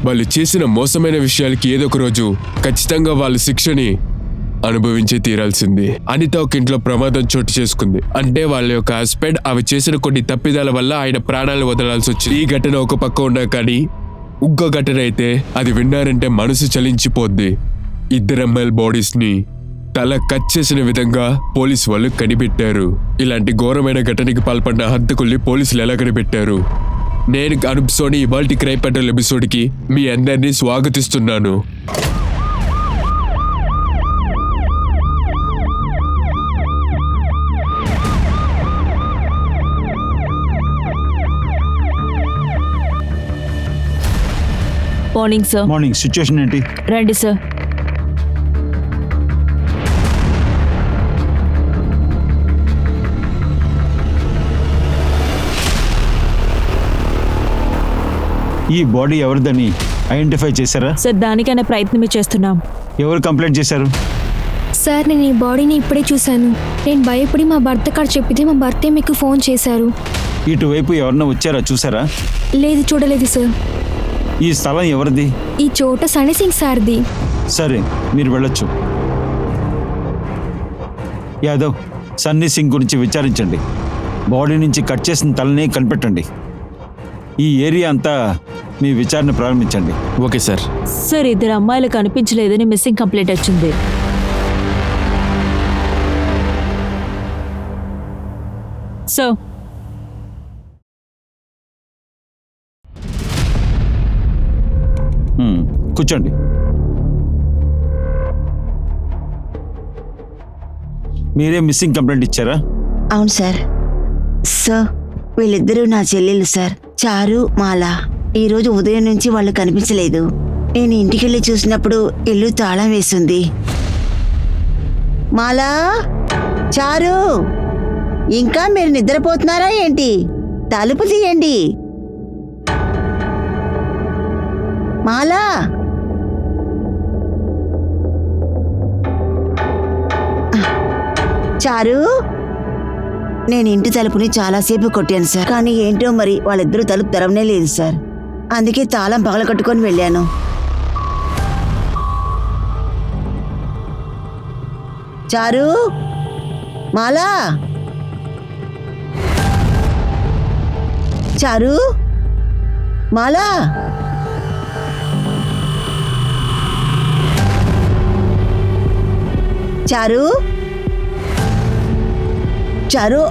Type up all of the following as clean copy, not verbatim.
వాళ్ళు చేసిన మోసమైన విషయాలకి ఏదో ఒక రోజు ఖచ్చితంగా వాళ్ళు శిక్షని అనుభవించి తీరాల్సింది. అనిత ఒక ఇంట్లో ప్రమాదం చోటు చేసుకుంది. అంటే వాళ్ళ యొక్క హస్బెండ్ అవి చేసిన కొన్ని తప్పిదాల వల్ల ఆయన ప్రాణాలు వదలాల్సి వచ్చింది. ఈ ఘటన ఒక పక్క ఉన్నా కానీ ఇంకో ఘటన అయితే అది విన్నారంటే మనసు చలించిపోద్ది. ఇద్దరు అమ్మాయిల బాడీస్ ని తల కట్ చేసిన విధంగా పోలీసు వాళ్ళు కనిపెట్టారు. ఇలాంటి ఘోరమైన ఘటనకి పాల్పడిన హంతకుల్ని పోలీసులు ఎలా కనిపెట్టారు? నేను అనూప్ సోని ఇవాల్టి క్రైమ్ పెట్రోల్ ఎపిసోడ్కి మీ అందరినీ స్వాగతిస్తున్నాను. Morning sir. మార్నింగ్. సిచ్యుయేషన్ ఏంటి? రండి సార్. ఈ బాడీ ఎవరిదని ఐడెంటిఫై చేశారా? సార్ దానికైనా ప్రయత్నమే చేస్తున్నాం. ఎవరు కంప్లైంట్ చేశారు? సార్ నేను ఈ బాడీని ఇప్పుడే చూశాను. నేను భయపడి మా భర్త కాడ చెప్పితే మా భర్తే మీకు ఫోన్ చేశారు. ఇటువైపు ఎవరన్నా వచ్చారా, చూసారా? లేదు, చూడలేదు సార్. ఈ స్థలం ఎవరిది? ఈ చోట సన్నీ సింగ్ సార్ది. సరే, మీరు వెళ్ళొచ్చు. యాదవ్, సన్నీ సింగ్ గురించి విచారించండి. బాడీ నుంచి కట్ చేసిన తలని కనిపెట్టండి. ఈ ఏరియా అంతా మీ విచారణ ప్రారంభించండి. Okay sir. సార్ ఇద్దరు అమ్మాయిలు కనిపించలేదని మిస్సింగ్ కంప్లైంట్ వచ్చింది. సో కూర్చోండి. మీరే మిస్సింగ్ కంప్లైంట్ ఇచ్చారా? అవును సార్. వీళ్ళిద్దరూ నా చెల్లెలు సార్, చారు, మాల. ఈరోజు ఉదయం నుంచి వాళ్ళు కనిపించలేదు. నేను ఇంటికెళ్ళి చూసినప్పుడు ఇల్లు తాళం వేసింది. మాలా, చారు, ఇంకా మీరు నిద్రపోతున్నారా ఏంటి? తలుపు తీయండి. మాలా, చారు, నేను ఇంటి తలుపుని చాలాసేపు కొట్టాను సార్, కానీ ఏంటో మరి వాళ్ళిద్దరూ తలుపు తెరవనే లేదు సార్. అందుకే తాళం పగలగొట్టుకొని వెళ్ళాను. చారు, మాలా, చారు, మాలా, చారు, చారు.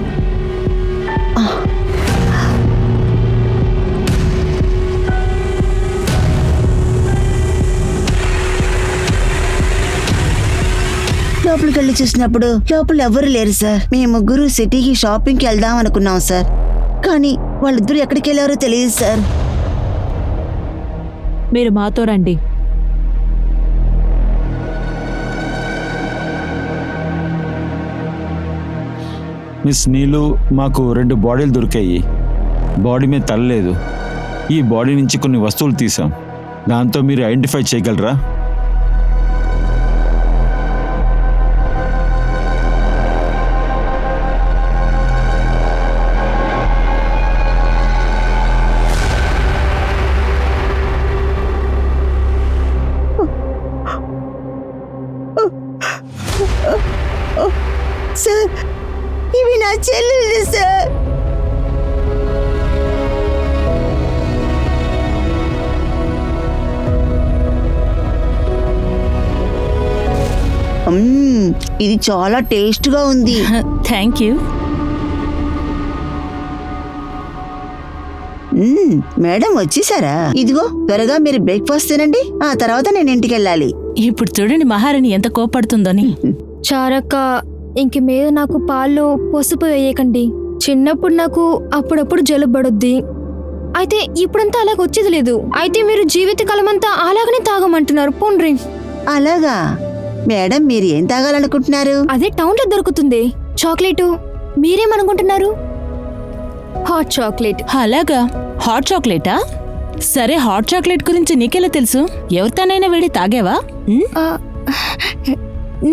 లోపలికి వెళ్ళి చూసినప్పుడు లోపల ఎవరు లేరు సార్. మేము ముగ్గురు సిటీకి షాపింగ్కి వెళ్దాం అనుకున్నాం సార్, కానీ వాళ్ళిద్దరూ ఎక్కడికి వెళ్ళారో తెలియదు సార్. మీరు మాతో రండి. మిస్ నీలు, మాకు 2 బాడీలు దొరికాయి. బాడీ మీద తల లేదు. ఈ బాడీ నుంచి కొన్ని వస్తువులు తీసాం. దాంతో మీరు ఐడెంటిఫై చేయగలరా? సార్, ఇవి నా చెల్లెలు సార్. ఇది చాలా టేస్ట్గా ఉంది. Thank you. మేడం వచ్చేసారా? ఇదిగో త్వరగా మీరు బ్రేక్ఫాస్ట్ తినండి, ఆ తర్వాత నేను ఇంటికి వెళ్ళాలి. ఇప్పుడు చూడండి మహారాణి ఎంత కోపడుతుందని. చారక్క, ఇంక మీద నాకు పాలు పసుపు వేయకండి. చిన్నప్పుడు నాకు అప్పుడప్పుడు జలుబు పడుద్ది. అయితే ఇప్పుడంతా అలాగ వచ్చేది లేదు. అయితే మీరు జీవితకాలం అంతా అలాగనే తాగమంటున్నారు. పోండ్రి. అలాగా మేడం, మీరు ఏం తాగాలనుకుంటున్నారు? అదే టౌన్లో దొరుకుతుంది చాక్లెట్. మీరేమనుకుంటున్నారు? Hot chocolate. అలాగా, హాట్ చాక్లెటా? సరే, హాట్ చాక్లెట్ గురించి నీకెలా తెలుసు? ఎవరితోనైనా వెళ్ళి తాగావా?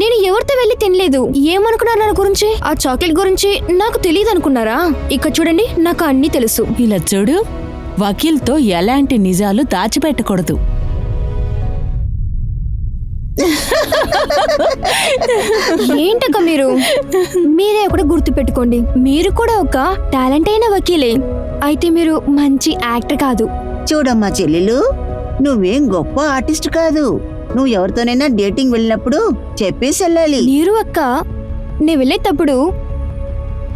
నేను ఎవరితో వెళ్ళి తినలేదు. ఏమనుకున్నారు నా గురించి? ఆ చాక్లెట్ గురించి నాకు తెలియదు అనుకున్నారా? ఇక్కడ చూడండి, నాకు అన్నీ తెలుసు. ఇలా చూడు, వకీల్తో ఎలాంటి నిజాలు దాచిపెట్టకూడదు. ఏంటక్క మీరే ఒకటి గుర్తు పెట్టుకోండి, మీరు కూడా ఒక టాలెంట్ అయిన వకీలే. అయితే మీరు మంచి యాక్టర్ కాదు. చూడమ్మా చెల్లెలు, నువ్వేం గొప్ప ఆర్టిస్ట్ కాదు. నువ్వు ఎవరితోనైనా డేటింగ్ వెళ్ళినప్పుడు చెప్పేసి వెళ్ళాలి. మీరు అక్క, నేను వెళ్ళేటప్పుడు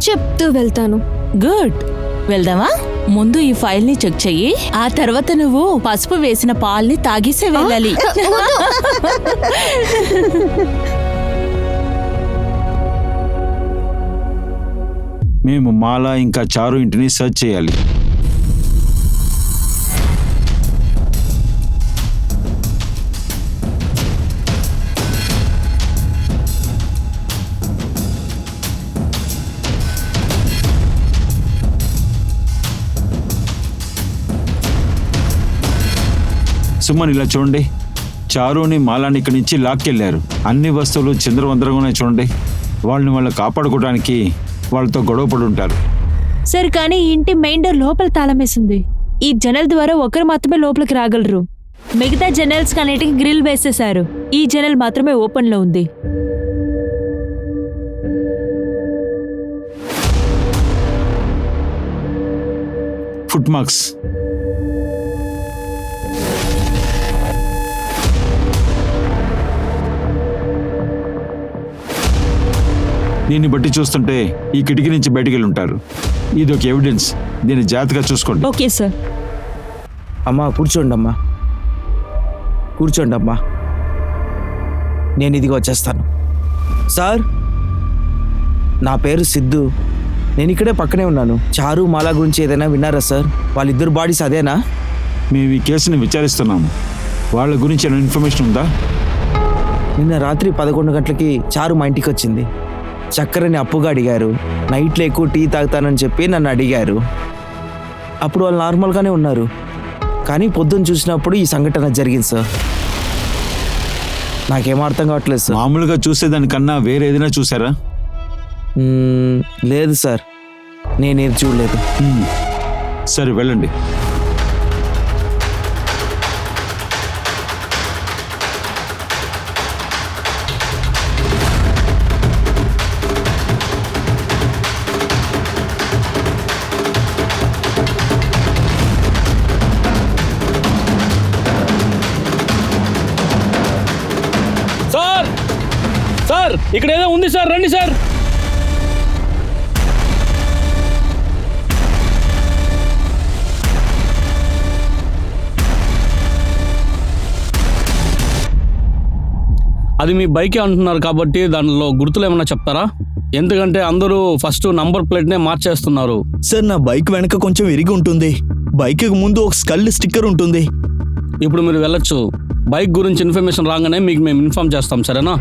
చెప్తూ వెళ్తాను. గుడ్, వెళ్దామా? ముందు ఈ ఫైల్ ని చెక్ చెయ్యి, ఆ తర్వాత నువ్వు పసుపు వేసిన పాల్ని తాగేసే వెళ్ళాలి. మేము మాల ఇంకా చారు ఇంటిని సర్చ్ చేయాలి. సుమన్, ఇలా చూడండి, చారుని మాలాని ఇక్కడి నుంచి లాక్కెళ్ళారు. అన్ని వస్తువులు చిందరవందరగానే చూడండి. వాళ్ళని కాపాడుకోవడానికి వాళ్ళతో గొడవ పడి ఉంటారు. సరే, కానీ ఈ ఇంటి మెయిన్ డోర్ లోపల తాళమేసింది. ఈ జనల్ ద్వారా ఒకరు మాత్రమే లోపలికి రాగలరు. మిగతా జనల్స్ కన్నిటికి గ్రిల్ వేసేశారు. ఈ జనల్ మాత్రమే ఓపెన్ లో ఉంది. Foot marks. దీన్ని బట్టి చూస్తుంటే ఈ కిటికీ నుంచి బయటికి వెళ్ళి ఉంటారు. ఇది ఒక ఎవిడెన్స్. దీన్ని జాగ్రత్తగా చూసుకోండి. Okay sir. అమ్మా కూర్చోండి అమ్మా, కూర్చోండి అమ్మా. నేను ఇదిగో వచ్చేస్తాను. సార్, నా పేరు సిద్ధు. నేను ఇక్కడే పక్కనే ఉన్నాను. చారు మాలా గురించి ఏదైనా విన్నారా సార్? వాళ్ళిద్దరు బాడీస్ అదేనా? మేము ఈ కేసుని విచారిస్తున్నాము. వాళ్ళ గురించి ఏమైనా ఇన్ఫర్మేషన్ ఉందా? నిన్న రాత్రి 11 గంటలకి చారు మా ఇంటికి వచ్చింది. చక్కెరని అప్పుగా అడిగారు. నైట్లో ఎక్కువ టీ తాగుతానని చెప్పి నన్ను అడిగారు. అప్పుడు వాళ్ళు నార్మల్గానే ఉన్నారు. కానీ పొద్దున్న చూసినప్పుడు ఈ సంఘటన జరిగింది సార్. నాకేం అర్థం కావట్లేదు సార్. మామూలుగా చూసేదానికన్నా వేరే ఏదైనా చూసారా? లేదు సార్, నేనేది చూడలేదు. సరే, వెళ్ళండి. సార్, ఇక్కడ ఏదో ఉంది సార్, రండి సార్. అది మీ బైకే అంటున్నారు కాబట్టి దానిలో గుర్తులు ఏమన్నా చెప్తారా? ఎందుకంటే అందరూ ఫస్ట్ నంబర్ ప్లేట్నే మార్చేస్తున్నారు. సార్, నా బైక్ వెనక కొంచెం విరిగి ఉంటుంది. బైక్ ముందు ఒక స్కల్ స్టిక్కర్ ఉంటుంది. ఇప్పుడు మీరు వెళ్ళొచ్చు. బైక్ గురించి ఇన్ఫర్మేషన్ రాగానే మీకు మేము ఇన్ఫార్మ్ చేస్తాం, సరేనా?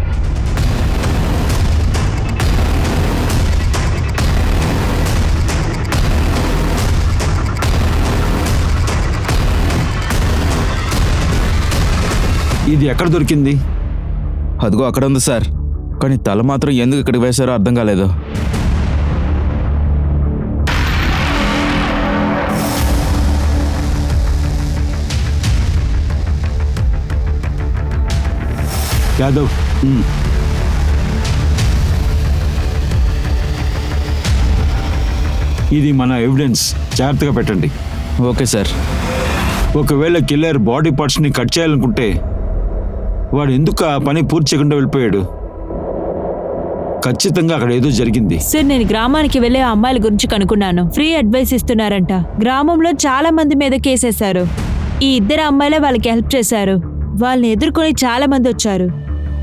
ఇది ఎక్కడ దొరికింది? అదిగో అక్కడ ఉంది సార్. కానీ తల మాత్రం ఎందుకు ఇక్కడికి వేశారో అర్థం కాలేదు. యాదవ్, ఇది మన ఎవిడెన్స్. జాగ్రత్తగా పెట్టండి. Okay sir. ఒకవేళ కిల్లర్ బాడీ పార్ట్స్ని కట్ చేయాలనుకుంటే వాడు ఎందుకు ఆ పని పూర్తి చేయకుండా వెళ్ళిపోయాడు? ఖచ్చితంగా అక్కడ ఏదో జరిగింది. సార్, నేను గ్రామానికి వెళ్ళే అమ్మాయిల గురించి కనుక్కున్నాను. Free advice ఇస్తున్నారంట. గ్రామంలో చాలా మంది మీద కేసేశారు. ఈ ఇద్దరు అమ్మాయిలే వాళ్ళకి హెల్ప్ చేశారు. వాళ్ళని ఎదుర్కొని చాలా మంది వచ్చారు.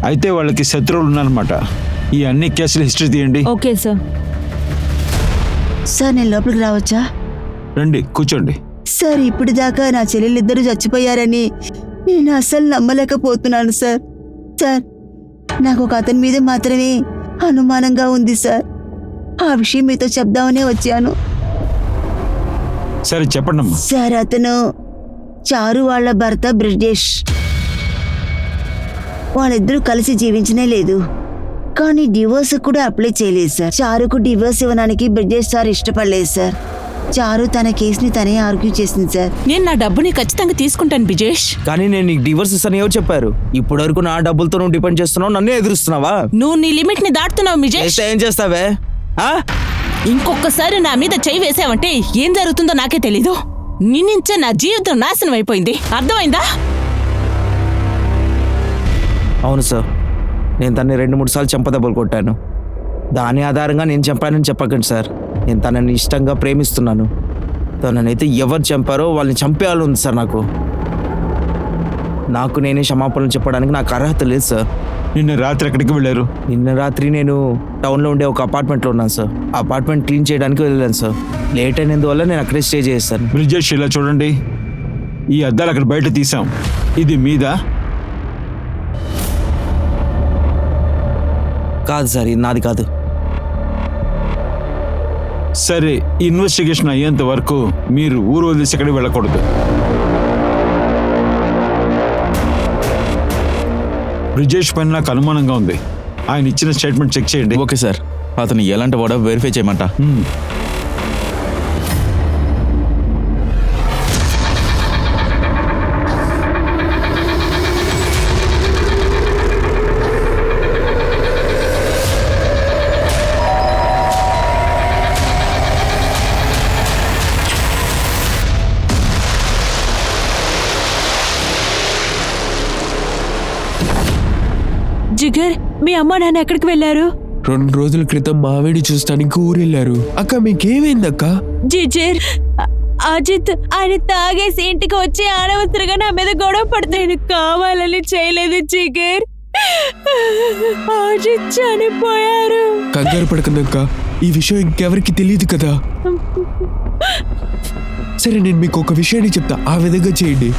అయితే వాళ్ళకి శత్రువులు ఉన్నారన్నమాట. ఈ అన్ని కేసుల హిస్టరీ తీయండి. Okay sir. సార్, నేను లోపలికి రావచ్చా? రండి, కూర్చోండి. సార్, ఇప్పటిదాకా నా చెల్లెలిద్దరూ చచ్చిపోయారని నేను అస్సలు నమ్మలేకపోతున్నాను సార్. సార్, నాకు ఒక అతని మీద మాత్రమే అనుమానంగా ఉంది సార్. ఆ విషయం మీతో చెప్దామనే వచ్చాను. సరే, చెప్పండమ్మా. సార్, అతను చారు వాళ్ళ భర్త బ్రిజేష్. వాళ్ళిద్దరూ కలిసి జీవించనే లేదు. కానీ డివోర్స్ కూడా అప్లై చేయలేదు సార్. చారుకు డివోర్స్ ఇవ్వడానికి బ్రిజేష్ సార్ ఇష్టపడలేదు సార్. చారు తన కేసుని తనే ఆర్గ్యూ చేసింది సార్. నేను నా డబ్బుని ఖచ్చితంగా తీసుకుంటాను బిజేష్. కానీ నేను నీకు డివోర్స్ ఇస్తాను ఎవరు చెప్పారు? ఇప్పటి వరకు నా డబ్బులతో నువ్వు డిపెండ్ చేస్తున్నావు, నన్నే ఎదురుస్తున్నావా? నువ్వు నీ లిమిట్ ని దాటుతున్నావు బిజేష్. చేస్తే ఏం చేస్తావే? ఆ? ఇంకొకసారి నా మీద చెయ్యి వేసావంటే ఏం జరుగుతుందో నాకే తెలీదు. నీ నుంచే నా జీవితం నాశనం అయిపోయింది, అర్థమైందా? అవును సార్, నేను తనని 2-3 సార్లు చెంపదెబ్బలు కొట్టాను. దాని ఆధారంగా నేను చంపానని చెప్పకండి సార్. నేను తనని ఇష్టంగా ప్రేమిస్తున్నాను. తననైతే ఎవరు చంపారో వాళ్ళని చంపేయాలని ఉంది సార్. నాకు నేనే క్షమాపణలు చెప్పడానికి నాకు అర్హత లేదు సార్. నిన్న రాత్రి ఎక్కడికి వెళ్ళారు? నిన్న రాత్రి నేను టౌన్లో ఉండే ఒక అపార్ట్మెంట్లో ఉన్నాను సార్. అపార్ట్మెంట్ క్లీన్ చేయడానికి వెళ్ళాను సార్. లేట్ అయినందువల్ల నేను అక్కడే స్టే చేస్తాను. బ్రిజేష్, ఇలా చూడండి, ఈ అద్దాలు అక్కడ బయట తీసాం. ఇది మీదా? కాదు సార్, ఇది నాది కాదు. సరే, ఇన్వెస్టిగేషన్ అయ్యేంత వరకు మీరు ఊరు వదిలేసి ఎక్కడికి వెళ్ళకూడదు. బ్రిజేష్ పైన నాకు అనుమానంగా ఉంది. ఆయన ఇచ్చిన స్టేట్మెంట్ చెక్ చేయండి. ఓకే సార్, అతను ఎలాంటి వాడో వెరిఫై చేయమంట. జిగర్, మీ అమ్మ నాన్న ఎక్కడికి వెళ్ళారు? 2 రోజుల క్రితం మావిడి చూస్తానికి ఊరెళ్ళారు. అక్క మీకేమైందక్క? జిజర్, అజిత్ ఆయన తాగేసి ఇంటికి వచ్చి అనవసరంగా నా మీద గొడవ పడతాను. కావాలని చేయలేదు జిగర్. అజిత్ చనిపోయారు. కంగారు పడకందక్క, ఈ విషయం ఇంకెవరికి తెలియదు కదా. సరే, నేను మీకు ఒక విషయాన్ని చెప్తా, ఆ విధంగా చేయండి.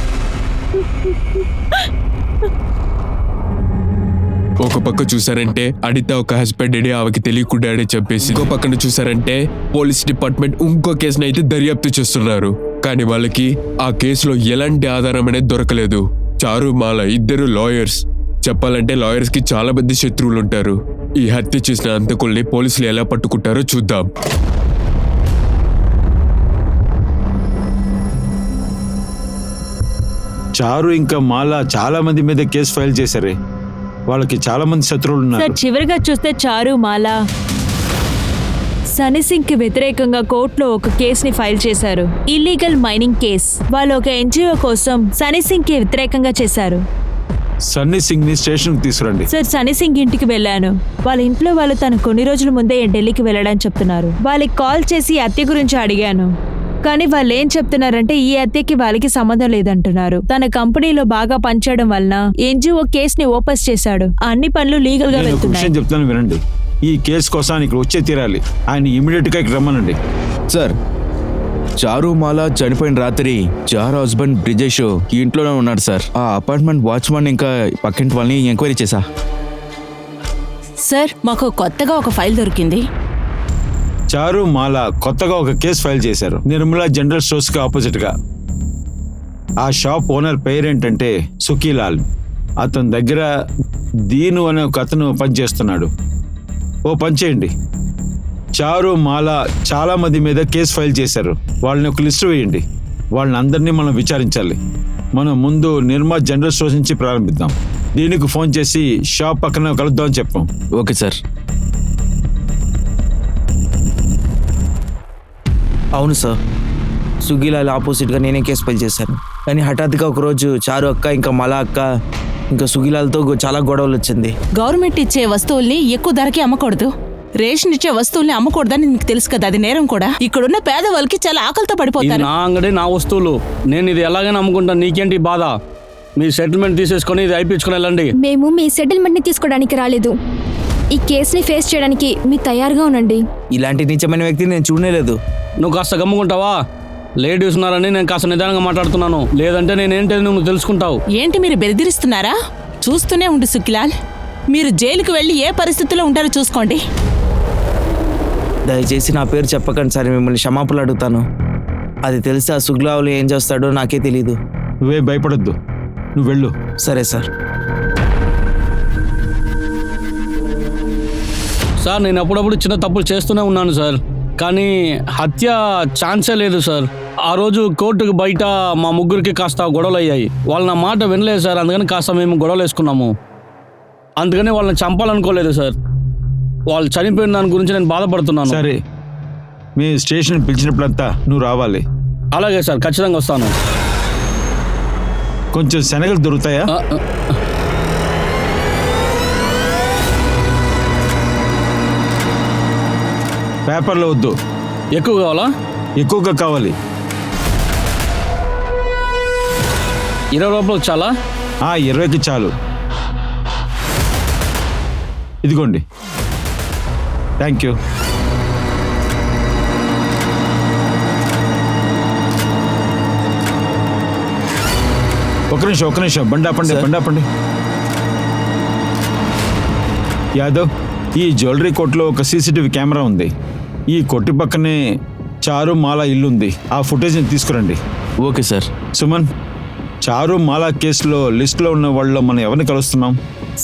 ఒక పక్క చూసారంటే అడిత ఒక హస్బెండ్ అని ఆమెకి తెలియకుండానే చంపేసి, ఇంకో పక్కన చూసారంటే పోలీస్ డిపార్ట్మెంట్ ఇంకో కేసును అయితే దర్యాప్తు చేస్తున్నారు. కానీ వాళ్ళకి ఆ కేసులో ఎలాంటి ఆధారం అనేది దొరకలేదు. చారు, మాల ఇద్దరు లాయర్స్. చెప్పాలంటే లాయర్స్ కి చాలా మంది శత్రువులు ఉంటారు. ఈ హత్య చేసిన హంతకుల్ని పోలీసులు ఎలా పట్టుకుంటారో చూద్దాం. చారు ఇంకా మాల చాలా మంది మీద కేసు ఫైల్ చేశారే. వాళ్ళకి చాలా మంది శత్రువులు సార్, ఉన్నారు. చివరిగా చూస్తే చారు, మాలా సన్నీ సింగ్ కి వ్యతిరేకంగా కోర్టులో ఒక కేసుని ఫైల్ చేశారు. Illegal mining case. వాళ్ళు ఒక ఎన్జిఓ కోసం సన్నీ సింగ్ కి వ్యతిరేకంగా చేశారు. సన్నీ సింగ్ ని స్టేషన్ కి తీసుకురండి. సార్, సన్నీ సింగ్ ఇంటికి వెళ్ళాను. వాళ్ళ ఇంట్లో వాళ్ళు తను కొన్ని రోజుల ముందే ఢిల్లీకి వెళ్ళడానికి చెప్తున్నారు. వాళ్ళకి కాల్ చేసి ఈ హత్య గురించి అడిగాను. కానీ వాళ్ళు ఏం చెప్తున్నారంటే ఈ హత్యకి వాళ్ళకి సంబంధం లేదంటున్నారు. తన కంపెనీలో బాగా పనిచేయడం వలన ఎన్జిఓ కేసుని ఓపెన్ చేశాడు. అన్ని పనులు లీగల్ గా నేను ఒక వెళ్తున్నాయి. విషయం చెప్తాను, వినండి. ఈ కేసు కోసం ఆయన ఇక్కడ వచ్చే తీరాలి. ఆయన ఇమీడియట్ గా ఇక్కడ రమ్మనండి. సార్, చారు మాల చనిపోయిన రాత్రి చారు హస్బెండ్ బ్రిజేష్ ఈ ఇంట్లోనే ఉన్నాడు సార్. ఆ అపార్ట్మెంట్ వాచ్మెన్ ఇంకా పక్కింటి వాళ్ళని ఎంక్వైరీ చేశా. సార్, మాకు కొత్తగా ఒక ఫైల్ దొరికింది. చారు, మాల కొత్తగా ఒక కేసు ఫైల్ చేశారు నిర్మలా జనరల్ స్టోర్స్ కి ఆపోజిట్ గా. ఆ షాప్ ఓనర్ పేరేంటంటే సుఖీలాల్. అతని దగ్గర దీను అనే ఒక అతను పనిచేస్తున్నాడు. ఓ పని చేయండి, చారు, మాల చాలా మంది మీద కేసు ఫైల్ చేశారు. వాళ్ళని ఒక లిస్టు వేయండి. వాళ్ళని అందరినీ మనం విచారించాలి. మనం ముందు నిర్మలా జనరల్ స్టోర్స్ నుంచి ప్రారంభిద్దాం. దీనికి ఫోన్ చేసి షాప్ పక్కన కలుద్దామని చెప్పాం. Okay sir. అవును సార్, సుగీలాల్ ఆపోజిట్గా నేనే కేసు ఫైల్ చేశాను. కానీ హఠాత్తుగా ఒకరోజు చారు అక్క ఇంకా మలా అక్క ఇంకా సుగీలాల్తో చాలా గొడవలు వచ్చింది. గవర్నమెంట్ ఇచ్చే వస్తువుల్ని ఎక్కువ ధరకి అమ్మకూడదు. రేషన్ ఇచ్చే వస్తువుల్ని అమ్మకూడదని నీకు తెలుసు కదా, అది నేరం కూడా. ఇక్కడున్న పేదవాళ్ళకి చాలా ఆకలితో ఇది పడిపోతారు. నా అంగడి, నా వస్తువులు. నేను ఇది ఎలాగైనా అమ్ముకుంటాను. నీకేంటి బాధ? మీ సెటిల్మెంట్ తీసేసుకొని ఇది అయిపించుకొని వెళ్ళండి. మేము మీ సెటిల్మెంట్ని తీసుకోవడానికి రాలేదు. ఈ కేసుని ఫేస్ చేయడానికి మీరు తయారుగా ఉండండి. ఇలాంటి నీచమైన వ్యక్తిని నేను చూడలేదు. నువ్వు కాస్త గమ్ముకుంటావా? లేడీస్ ఉన్నారని నేను కాస్త నిదానంగా మాట్లాడుతున్నాను. లేదంటే నేనేంటని నువ్వు తెలుసుకుంటావు. ఏంటి మీరు బెదిరిస్తున్నారా? చూస్తూనే ఉండు సుఖిలాల్. మీరు జైలుకు వెళ్ళి ఏ పరిస్థితుల్లో ఉంటారో చూసుకోండి. దయచేసి నా పేరు చెప్పకండి సార్, మిమ్మల్ని క్షమాపణలు అడుగుతాను. అది తెలిసి ఆ సుగ్లావులు ఏం చేస్తాడో నాకే తెలీదు. నువ్వే భయపడొద్దు, నువ్వు వెళ్ళు. సరే సార్. సార్, నేను అప్పుడప్పుడు చిన్న తప్పులు చేస్తూనే ఉన్నాను సార్. కానీ హత్య ఛాన్సే లేదు సార్. ఆ రోజు కోర్టుకు బయట మా ముగ్గురికి కాస్త గొడవలు అయ్యాయి. వాళ్ళు నా మాట వినలేదు సార్, అందుకని కాస్త మేము గొడవలు వేసుకున్నాము. అందుకని వాళ్ళని చంపాలనుకోలేదు సార్. వాళ్ళు చనిపోయిన దాని గురించి నేను బాధపడుతున్నాను. సరే, మీ స్టేషన్ పిలిచినప్పుడంతా నువ్వు రావాలి. అలాగే సార్, ఖచ్చితంగా వస్తాను. కొంచెం శనగలు దొరుకుతాయా? పేపర్లో వద్దు, ఎక్కువ కావాలా? ఎక్కువగా కావాలి. 20 రూపాయలు చాలా? 20కి చాలు. ఇదిగోండి. Thank you. ఒక నిమిషం, బండి ఆపండి. యాదవ్, ఈ జ్యువెలరీ కొట్లో ఒక సీసీటీవీ కెమెరా ఉంది. ఈ కొట్టి పక్కనే చారు మాల ఇల్లు ఉంది. ఆ ఫుటేజ్ని తీసుకురండి. Okay sir. సుమన్, చారు మాల కేసులో లిస్టులో ఉన్న వాళ్ళలో మనం ఎవరిని కలుస్తున్నాం?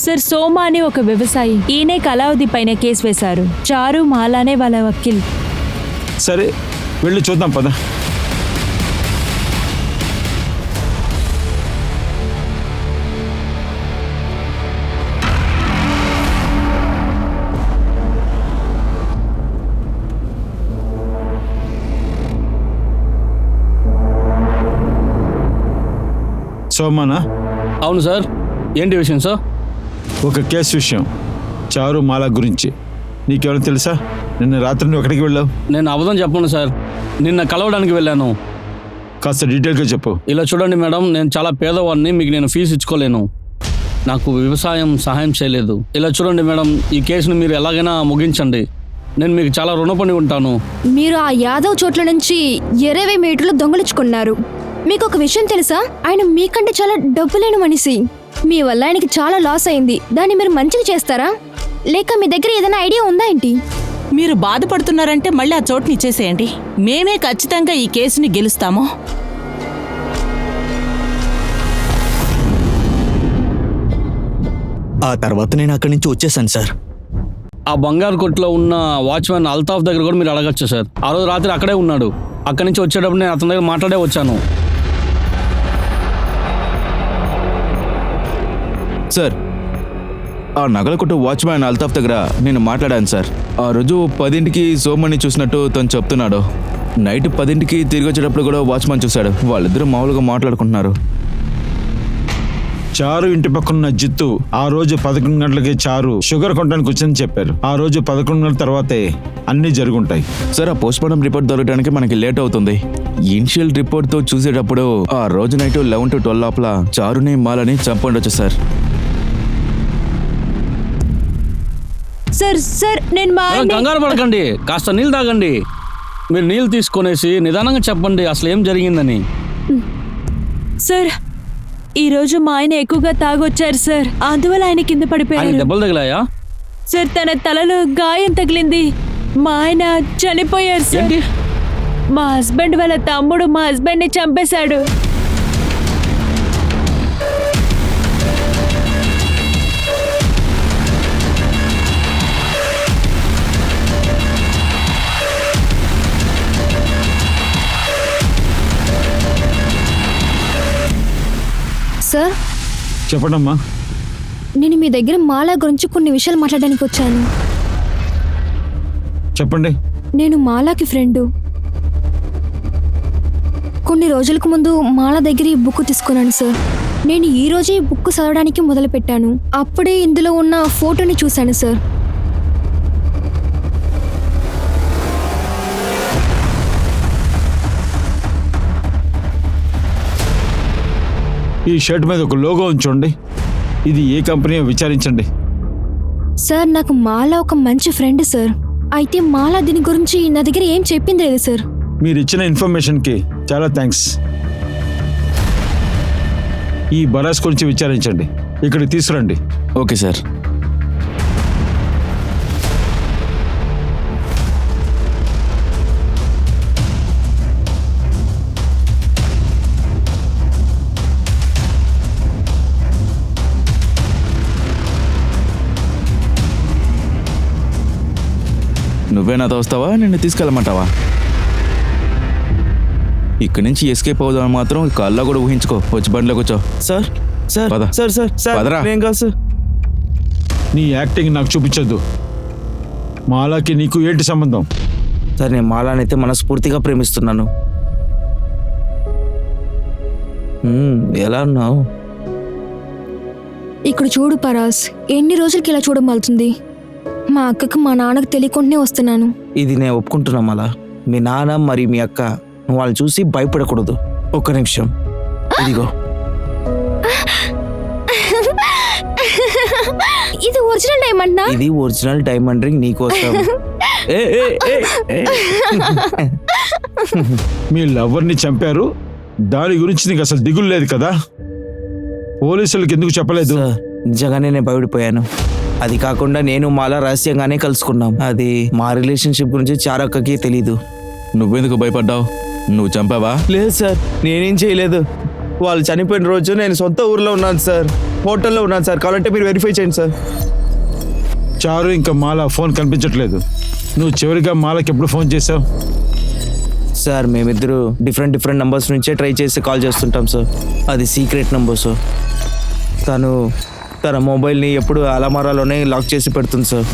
సార్, సోమా అని ఒక వ్యవసాయి, ఈయనే కళావతి పైన కేసు వేశారు. చారు మాలానే వాళ్ళ వకీల్. సరే, వెళ్ళి చూద్దాం పద. సోమానా? అవును సార్. ఏంటి విషయం సార్? ఒక కేసు విషయం, చారు మాల గురించి. నీకేమైనా తెలుసా? నిన్న రాత్రి నువ్వు ఎక్కడికి వెళ్ళావు? నేను అబద్ధం చెప్పను సార్, నిన్న కలవడానికి వెళ్ళాను. కాస్త డీటెయిల్గా చెప్పు. ఇలా చూడండి మేడం, నేను చాలా పేదవాడిని, మీకు నేను ఫీజు ఇచ్చుకోలేను. నాకు వ్యవసాయం సహాయం చేయలేదు. ఇలా చూడండి మేడం, ఈ కేసును మీరు ఎలాగైనా ముగించండి. నేను మీకు చాలా రుణపడి ఉంటాను. మీరు ఆ యాదవ్ చోట్ల నుంచి 20 మీటర్లు దొంగలించుకున్నారు. మీకు ఒక విషయం తెలుసా? ఆయన మీకంటే చాలా డబ్బు లేని మనిషి. మీ వల్ల ఆయనకి చాలా లాస్ అయింది. దాన్ని మీరు మంచిగా చేస్తారా, లేక మీ దగ్గర ఏదైనా ఐడియా ఉందా ఏంటి? మీరు బాధపడుతున్నారంటే మళ్ళీ ఆ చోటుని ఇచ్చేసేయండి. మేమే ఖచ్చితంగా ఈ కేసుని గెలుస్తాము. ఆ తర్వాత నేను అక్కడి నుంచి వచ్చేసాను సార్. ఆ బంగారు కొట్లో ఉన్న వాచ్మెన్ అల్తాఫ్ దగ్గర కూడా మీరు అడగచ్చు సార్. ఆ రోజు రాత్రి అక్కడే ఉన్నాడు. అక్కడి నుంచి వచ్చేటప్పుడు నేను అతని దగ్గర మాట్లాడే వచ్చాను. సార్, ఆ నగల కొట్టు వాచ్మ్యాన్ అల్తాఫ్ దగ్గర నేను మాట్లాడాను సార్. ఆ రోజు 10ంటికి సోమని చూసినట్టు తను చెప్తున్నాడు. నైట్ 10ంటికి తిరిగి వచ్చేటప్పుడు కూడా వాచ్మ్యాన్ చూశాడు. వాళ్ళిద్దరూ మామూలుగా మాట్లాడుకుంటున్నారు. చారు ఇంటి పక్కన జిత్తు ఆ రోజు 11 గంటలకి చారు షుగర్ కొనడానికి వచ్చిందని చెప్పారు. ఆ రోజు 11 గంటల తర్వాతే అన్నీ జరుగుంటాయి. సార్, ఆ పోస్ట్ మార్టం రిపోర్ట్ దొరకడానికి మనకి లేట్ అవుతుంది. ఇనిషియల్ రిపోర్ట్తో చూసేటప్పుడు ఆ రోజు నైట్ 11 to 12 లోపల చారుని మాలని చంపండొచ్చు సార్. సార్, నేను మా మేడం, కంగారు పడకండి, కాస్త నీళ్ళు తాగండి. మీరు నీళ్ళు తీసుకొనేసి నిదానంగా చెప్పండి అసలు ఏం జరిగిందని. సార్, ఈ రోజు మా ఆయన ఎక్కువగా తాగొచ్చారు సార్. అందువల్ల ఆయన కింద ఆయన పడిపోయారు. దెబ్బలు తగిలాయా? సార్, తన తలలో గాయం తగిలింది. మా ఆయన చనిపోయారు సార్. ఏంటి? మా హస్బెండ్ వాళ్ళ తమ్ముడు మా హస్బెండ్ ని చంపేశాడు. సార్, చెప్పండమ్మా. నేను మీ దగ్గర మాలా గురించి కొన్ని విషయాలు మాట్లాడడానికి వచ్చాను. చెప్పండి. నేను మాలాకి ఫ్రెండు. కొన్ని రోజులకు ముందు మాలా దగ్గర ఈ బుక్ తీసుకున్నాను సార్. నేను ఈ రోజే ఈ బుక్ చదవడానికి మొదలుపెట్టాను. అప్పుడే ఇందులో ఉన్న ఫోటోని చూశాను సార్. ఈ షర్ట్ మీద ఒక లోగో ఉంచండి. ఇది ఏ కంపెనీ విచారించండి. సార్, నాకు మాలా ఒక మంచి ఫ్రెండ్ సార్. అయితే మాలా దీని గురించి నా దగ్గర ఏం చెప్పింది లేదు సార్. మీరు ఇచ్చిన ఇన్ఫర్మేషన్కి చాలా థ్యాంక్స్. ఈ బరాస్ గురించి విచారించండి. ఇక్కడికి తీసుకురండి. Okay sir. నువ్వే నాతో వస్తావా, నిన్ను తీసుకెళ్ళమంటావా? ఇక్కడి నుంచి ఎస్కేప్ అవుదామని మాత్రం కళ్ళలో కూడా ఊహించుకో. వచ్చి బండిలో కూర్చో. సార్ సార్ పద. సార్ సార్ సార్ పదరా. నేను కాదు సార్. నీ యాక్టింగ్ నాకు చూపించొద్దు. మాలాకి నీకు ఏంటి సంబంధం? సార్ నేను మాలానైతే మనస్ఫూర్తిగా ప్రేమిస్తున్నాను. ఎలా ఉన్నావు? ఇక్కడ చూడు పరాస్, ఎన్ని రోజులకి ఇలా చూడమలుతుంది? మా అక్కకు మా నాన్నకు తెలియకుండానే వస్తున్నాను. ఇది నేను ఒప్పుకుంటున్నా మాలా. మీ నాన్న మరి మీ అక్క నువ్వు వాళ్ళని చూసి భయపడకూడదు. ఒక్క నిమిషం, ఇదిగో. ఇది ఒరిజినల్ డైమండ్ నా? ఇది ఒరిజినల్ డైమండ్ రింగ్ నీకోసం. ఏ, ఏ, ఏ, ఏ. మీ లవర్ని చంపారు, దాని గురించి నీకు అసలు దిగులు లేదు కదా? పోలీసులకు ఎందుకు చెప్పలేదు? సార్, నిజంగానే నేను భయపడిపోయాను. అది కాకుండా నేను మాలా రహస్యంగానే కలుసుకున్నాం. అది మా రిలేషన్షిప్ గురించి చారక్కకి తెలీదు. నువ్వెందుకు భయపడ్డావు? నువ్వు చంపావా? లేదు సార్, నేనేం చేయలేదు. వాళ్ళు చనిపోయిన రోజు నేను సొంత ఊర్లో ఉన్నాను సార్, హోటల్లో ఉన్నాను సార్. కావాలంటే మీరు వెరిఫై చేయండి సార్. చారు ఇంకా మాల ఫోన్ కనిపించట్లేదు. నువ్వు చివరిగా మాలకి ఎప్పుడు ఫోన్ చేసావు? సార్ మేమిద్దరు డిఫరెంట్ నంబర్స్ నుంచే ట్రై చేసి కాల్ చేస్తుంటాం సార్. అది సీక్రెట్ నంబర్ సార్. తన మొబైల్ని ఎప్పుడు అలమారాలోనే లాక్ చేసి పెడుతుంది సార్.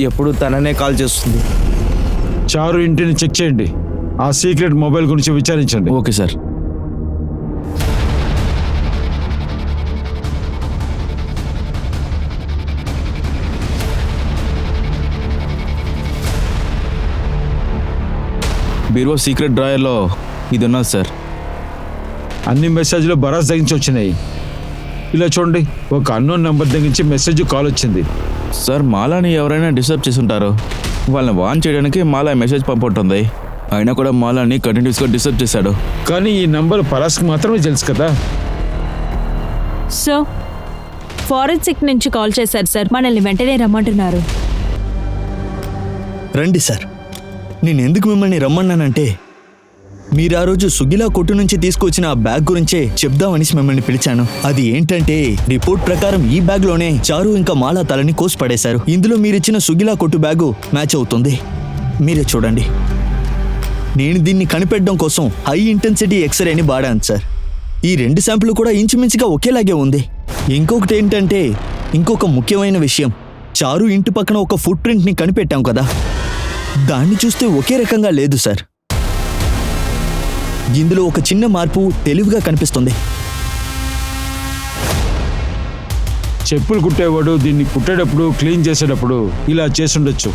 ఎప్పుడు తననే కాల్ చేస్తుంది. చారు ఇంటిని చెక్ చేయండి, ఆ సీక్రెట్ మొబైల్ గురించి విచారించండి. Okay sir. బీరువా సీక్రెట్ డ్రాయర్లో ఇది ఉన్నది సార్. అన్ని మెసేజ్లు బరాస్ దగ్గర నుంచి వచ్చినాయి. ఇలా చూడండి, ఒక అన్నోన్ నెంబర్ దగ్గర నుంచి మెసేజ్ కాల్ వచ్చింది. సార్ మాలాని ఎవరైనా డిస్టర్బ్ చేసి ఉంటారు. వాళ్ళని వాన్ చేయడానికి మాలా మెసేజ్ పంపుంటుంది. అయినా కూడా మాలాని కంటిన్యూస్గా డిస్టర్బ్ చేశాడు. కానీ ఈ నంబర్ పరాస్కి మాత్రమే తెలుసు కదా. సో ఫారెన్సిక్ నుంచి కాల్ చేశారు సార్, మనల్ని వెంటనే రమ్మంటున్నారు. రండి సార్. నేను ఎందుకు మిమ్మల్ని రమ్మన్నానంటే, మీరు ఆ రోజు సుగిలా కొట్టు నుంచి తీసుకొచ్చిన ఆ బ్యాగ్ గురించే చెప్దామనేసి మిమ్మల్ని పిలిచాను. అది ఏంటంటే, రిపోర్ట్ ప్రకారం ఈ బ్యాగ్లోనే చారు ఇంకా మాలా తలని కోసి పడేశారు. ఇందులో మీరిచ్చిన సుగిలా కొట్టు బ్యాగు మ్యాచ్ అవుతుంది. మీరే చూడండి. నేను దీన్ని కనిపెట్టడం కోసం హై ఇంటెన్సిటీ ఎక్స్రేని వాడాను సార్. ఈ 2 శాంపుల్ కూడా ఇంచుమించుగా ఒకేలాగే ఉంది. ఇంకొకటి ఏంటంటే, ఇంకొక ముఖ్యమైన విషయం, చారు ఇంటి పక్కన ఒక ఫుట్ ప్రింట్ని కనిపెట్టాం కదా, దాన్ని చూస్తే ఒకే రకంగా లేదు సార్. ఇందులో ఒక చిన్న మార్పు తెలివిగా కనిపిస్తుంది. చెప్పులు కుట్టేవాడు దీన్ని కుట్టేటప్పుడు, క్లీన్ చేసేటప్పుడు ఇలా చేసుండొచ్చు,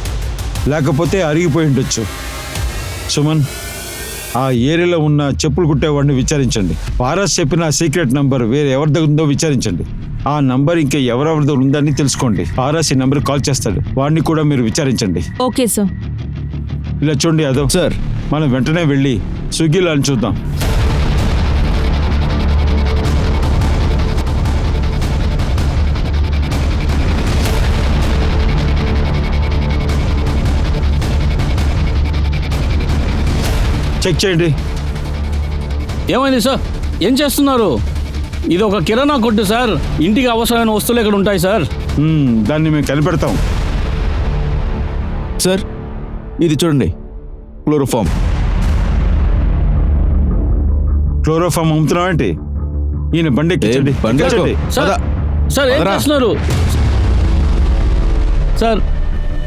లేకపోతే అరిగిపోయి ఉండొచ్చు. సుమన్, ఆ ఏరియాలో ఉన్న చెప్పులు కుట్టేవాడిని విచారించండి. పారస్ చెప్పిన సీక్రెట్ నంబర్ వేరే ఎవరి దగ్గర ఉందో విచారించండి. ఆ నంబర్ ఇంకా ఎవరెవరి దగ్గర ఉందని తెలుసుకోండి. పారస్ ఈ నంబర్ కాల్ చేస్తాడు, వాడిని కూడా మీరు విచారించండి. Okay sir. ఇలా చూడండి యాదవ్ సార్, మనం వెంటనే వెళ్ళి స్విగ్గీలో అని చూద్దాం. చెక్ చేయండి. ఏమైంది సార్? ఏం చేస్తున్నారు? ఇది ఒక కిరాణా కొట్టు సార్. ఇంటికి అవసరమైన వస్తువులు ఇక్కడ ఉంటాయి సార్. దాన్ని మేము కనిపెడతాం. సార్ ఇది చూడండి, క్లోరోఫామ్. క్లోరోఫామ్ అమ్ముతున్నావేంటి? ఈయన బండి ఎక్కించండి. బండి ఎక్కు. సార్ పద. సార్ ఏం పదరా. చేస్తున్నారు సార్?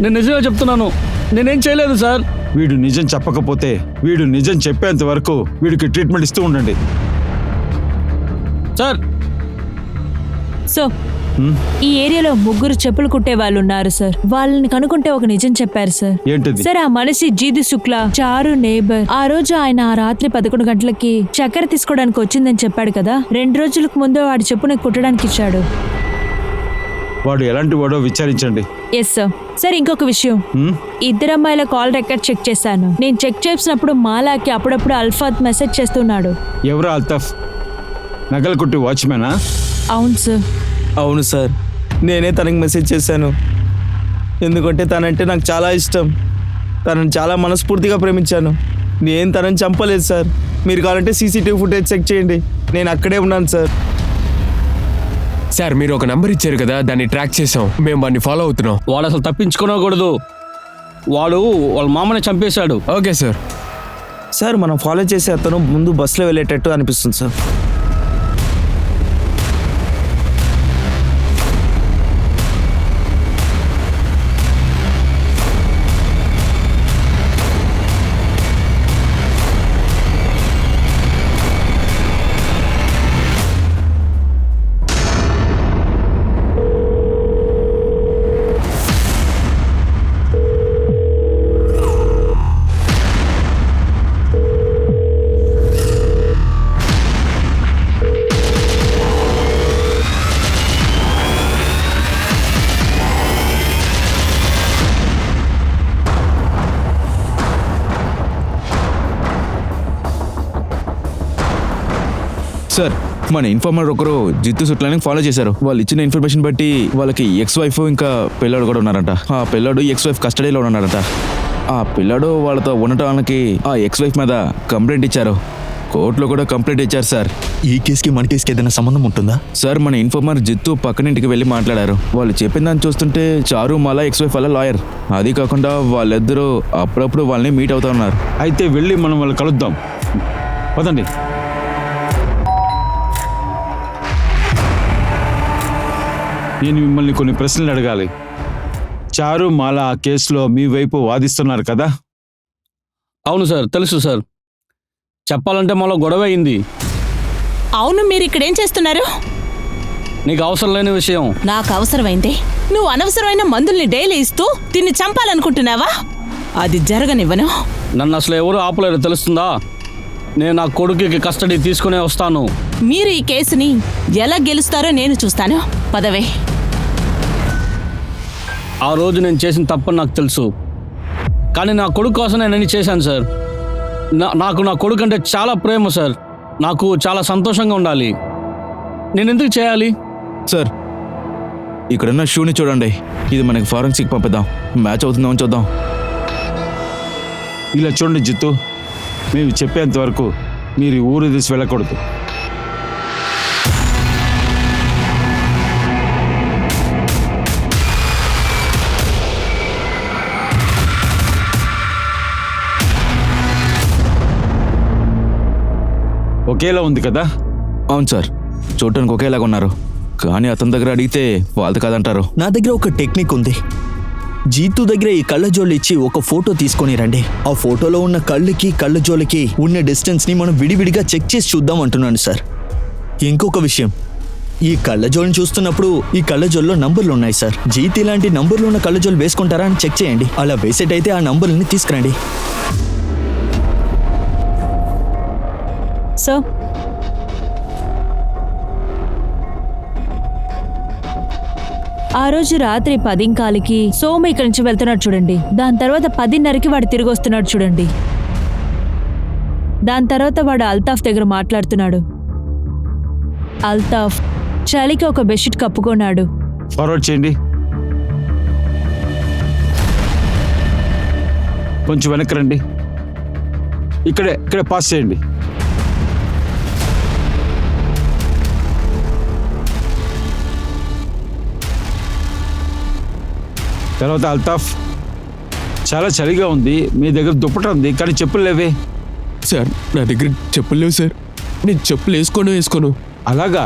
నేను నిజంగా చెప్తున్నాను, నేనేం చేయలేదు సార్. వీడు నిజం చెప్పకపోతే, వీడు నిజం చెప్పేంత వరకు వీడికి ట్రీట్మెంట్ ఇస్తూ ఉండండి. సార్ సో ఈ ఏరియాలో 3 చెప్పులు కుట్టే వాళ్ళు ఉన్నారు సార్. వాళ్ళని కనుక్కుంటే ఒక నిజం చెప్పారు సార్. ఏంటిది? సార్, ఆ మనిషి జీది శుక్లా, చారు నేబర్. ఆ రోజు ఆయన ఆ రాత్రి 11 గంటలకి చక్కెర తీసుకోవడానికి వచ్చిందని చెప్పాడు కదా. 2 రోజులకు ముందు వాడి చెప్పుని కుట్టడానికి ఇచ్చాడు. వాడు ఎలాంటి వాడో విచారించండి. Yes sir. సార్, ఇంకొక విషయం, 2 అమ్మాయిల కాల్ రికార్డ్ చెక్ చేశాను. నేను చెక్ చేసినప్పుడు మాలాకి అప్పుడప్పుడు అల్ఫాద్ మెసేజ్ చేస్తున్నాడు. ఎవరా అల్తాఫ్? నగల కొట్టి వాచ్మెనా? అవును సార్. అవును సార్, నేనే తనకి మెసేజ్ చేశాను. ఎందుకంటే తనంటే నాకు చాలా ఇష్టం. తనని చాలా మనస్ఫూర్తిగా ప్రేమించాను. నేను తనని చంపలేదు సార్. మీరు కావాలంటే సీసీటీవీ ఫుటేజ్ చెక్ చేయండి. నేను అక్కడే ఉన్నాను సార్. సార్, మీరు ఒక నంబర్ ఇచ్చారు కదా, దాన్ని ట్రాక్ చేసాం. మేము వాడిని ఫాలో అవుతున్నాం. వాడు అసలు తప్పించుకోకూడదు. వాడు వాళ్ళ మామని చంపేశాడు. Okay sir. సార్ మనం ఫాలో చేసే అతను ముందు బస్సులో వెళ్ళేటట్టు అనిపిస్తుంది సార్. సార్ మన ఇన్ఫార్మర్ ఒకరు జిత్తు సుట్లని ఫాలో చేశారు. వాళ్ళు ఇచ్చిన ఇన్ఫర్మేషన్ బట్టి వాళ్ళకి ఎక్స్ వైఫ్ ఇంకా పిల్లాడు కూడా ఉన్నారంట. ఆ పిల్లాడు ఎక్స్ వైఫ్ కస్టడీలో ఉన్నారంట. ఆ పిల్లాడు వాళ్ళతో ఉండటానికి ఆ ఎక్స్ వైఫ్ మీద కంప్లైంట్ ఇచ్చారు. కోర్టులో కూడా కంప్లైంట్ ఇచ్చారు సార్. ఈ కేసుకి మన కేసుకి ఏదైనా సంబంధం ఉంటుందా? సార్ మన ఇన్ఫార్మర్ జిత్తు పక్కనింటికి వెళ్ళి మాట్లాడారు. వాళ్ళు చెప్పిన దాన్ని చూస్తుంటే చారు మాలా ఎక్స్ వైఫ్ వాళ్ళ లాయర్. అది కాకుండా వాళ్ళిద్దరూ అప్పుడప్పుడు వాళ్ళని మీట్ అవుతా ఉన్నారు. అయితే వెళ్ళి మనం వాళ్ళు కలుద్దాం. పదండి. నేను మిమ్మల్ని కొన్ని ప్రశ్నలు అడగాలి. చారు మాల ఆ కేసులో మీ వైపు వాదిస్తున్నారు కదా? అవును సార్, తెలుసు సార్. చెప్పాలంటే మాలో గొడవ అయింది. అవును, మీరు ఇక్కడేం చేస్తున్నారు? నీకు అవసరం లేని విషయం. నాకు అవసరమైంది. నువ్వు అనవసరమైన మందుల్ని డైలీ ఇస్తూ దీన్ని చంపాలనుకుంటున్నావా? అది జరగనివ్వను. నన్ను అసలు ఎవరు ఆపలేరు, తెలుస్తుందా? నేను నా కొడుకుకి కస్టడీ తీసుకునే వస్తాను. మీరు ఈ కేసుని ఎలా గెలుస్తారో నేను చూస్తాను. పదవే. ఆ రోజు నేను చేసిన తప్పని నాకు తెలుసు, కానీ నా కొడుకు కోసం నేను అన్ని చేశాను సార్. నాకు నా కొడుకు అంటే చాలా ప్రేమ సార్. నాకు చాలా సంతోషంగా ఉండాలి. నేను ఎందుకు చేయాలి? సార్ ఇక్కడున్న షూని చూడండి. ఇది మనకి ఫారెన్సిక్ పంపిద్దాం. మ్యాచ్ అవుతుందో చూద్దాం. ఇలా చూడండి జిత్తు, మేము చెప్పేంత వరకు మీరు ఈ ఊరు తీసి వెళ్ళకూడదు. ఒకేలా ఉంది కదా? అవును సార్, చూడటానికి ఒకేలాగా ఉన్నారు. కానీ అతని దగ్గర అడిగితే వాళ్ళది కాదంటారు. నా దగ్గర ఒక టెక్నిక్ ఉంది. జీతు దగ్గర ఈ కళ్ళజోళ్ళు ఇచ్చి ఒక ఫోటో తీసుకొని రండి. ఆ ఫోటోలో ఉన్న కళ్ళకి కళ్ళజోళ్ళకి ఉన్న డిస్టెన్స్ని మనం విడివిడిగా చెక్ చేసి చూద్దాం అంటున్నాను సార్. ఇంకొక విషయం, ఈ కళ్ళజోళ్ళని చూస్తున్నప్పుడు ఈ కళ్ళజోల్లో నంబర్లు ఉన్నాయి సార్. జీత్ ఇలాంటి నంబర్లు ఉన్న కళ్ళజోళ్ళు వేసుకుంటారా అని చెక్ చేయండి. అలా వేసేటైతే ఆ నంబర్లని తీసుకురండి. సో ఆ రోజు రాత్రి 10:15కి సోమ ఇక్కడి నుంచి వెళ్తున్నాడు చూడండి. దాని తర్వాత 10:30కి వాడు తిరిగి వస్తున్నాడు చూడండి. దాని తర్వాత వాడు అల్తాఫ్ దగ్గర మాట్లాడుతున్నాడు. అల్తాఫ్ చలికి ఒక బెడ్షీట్ కప్పుకున్నాడు. ఫార్వర్డ్ చేయండి. కొంచెం వెనక్కి రండి. ఇక్కడే పాస్ చేయండి. తర్వాత అల్తాఫ్, చాలా చలిగా ఉంది, మీ దగ్గర దుప్పట ఉంది కానీ చెప్పులు లేవే. సార్ నా దగ్గర చెప్పులు లేవు సార్. నేను చెప్పులు వేసుకోను. అలాగా?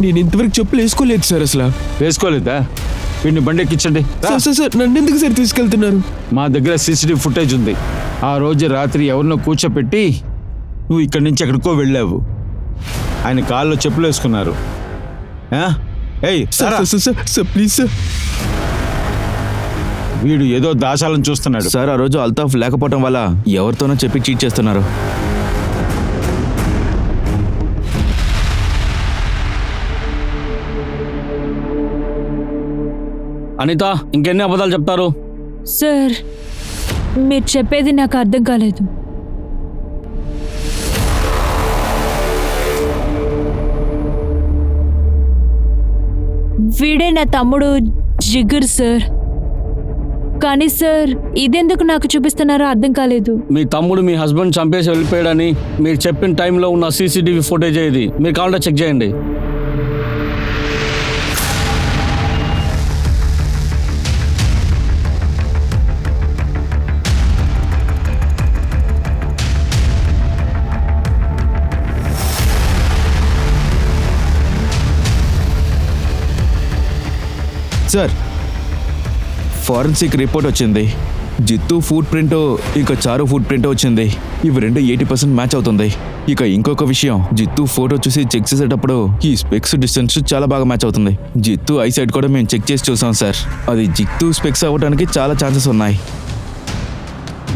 నేను ఇంతవరకు చెప్పులు వేసుకోలేదు సార్. అసలు వేసుకోలేదా? వీడిని బండి ఎక్కించండి. సార్ నన్ను ఎందుకు సార్ తీసుకెళ్తున్నారు? మా దగ్గర సీసీటీవీ ఫుటేజ్ ఉంది. ఆ రోజు రాత్రి ఎవరినో కూర్చోపెట్టి నువ్వు ఇక్కడి నుంచి ఎక్కడికో వెళ్ళావు. ఆయన కాల్లో చెప్పులు వేసుకున్నారు. ఏయ్ సార్ ప్లీజ్ సార్. వీడు ఏదో దాచాలని చూస్తున్నాడు. సార్ ఆ రోజు అల్తాఫ్ లేకపోవడం వల్ల ఎవరితోనో చెప్పి చీట్ చేస్తున్నారు. అనిత, ఇంకెన్ని అబద్ధాలు చెప్తారు? సార్ మీరు చెప్పేది నాకు అర్థం కాలేదు. వీడే నా తమ్ముడు జిగర్ సార్. కానీ సార్ ఇదెందుకు నాకు చూపిస్తున్నారో అర్థం కాలేదు. మీ తమ్ముడు మీ హస్బెండ్ చంపేసి వెళ్ళిపోయాడని మీరు చెప్పిన టైంలో ఉన్న సీసీటీవీ ఫుటేజ్ ఇది. మీరు కావాలంటే చెక్ చేయండి. సార్ ఫారెన్సిక్ రిపోర్ట్ వచ్చింది. జిత్తు ఫుట్ ప్రింట్ ఇంకా చారు ఫుట్ ప్రింట్ వచ్చింది. ఇవి రెండు 80% మ్యాచ్ అవుతుంది. ఇక ఇంకొక విషయం, జిత్తు ఫోటో చూసి చెక్ చేసేటప్పుడు ఈ స్పెక్స్ డిస్టెన్స్ చాలా బాగా మ్యాచ్ అవుతుంది. జిత్తు ఐ సైడ్ కూడా మేము చెక్ చేసి చూసాం సార్. అది జిత్తు స్పెక్స్ అవ్వడానికి చాలా ఛాన్సెస్ ఉన్నాయి.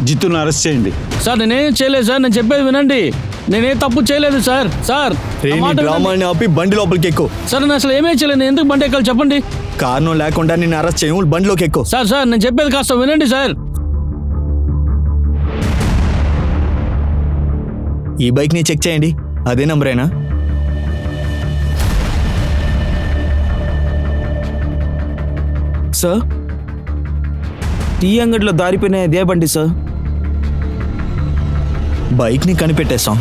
జిత్తును అరెస్ట్ చేయండి. సార్ నేనేం చేయలేదు సార్, నేను చెప్పేది వినండి. నేనేం తప్పు చేయలేదు సార్. సార్ నా మాట వినండి. డ్రామాని ఆపి బండి లోపలికి ఎక్కువ. సార్ నేను అసలు ఏమేం చేయలేదు. నేను ఎందుకు బండి ఎక్కాలి చెప్పండి. కారణం లేకుండా నేను అరెస్ట్ చేయము, బండిలోకి ఎక్కువ. సార్ సార్ నేను చెప్పేది కాస్త వినండి సార్. ఈ బైక్ని చెక్ చేయండి, అదే నంబరేనా? సార్ టీ అంగడిలో దారిపోయిన అదే బండి సార్. బైక్ని కనిపెట్టేశాం,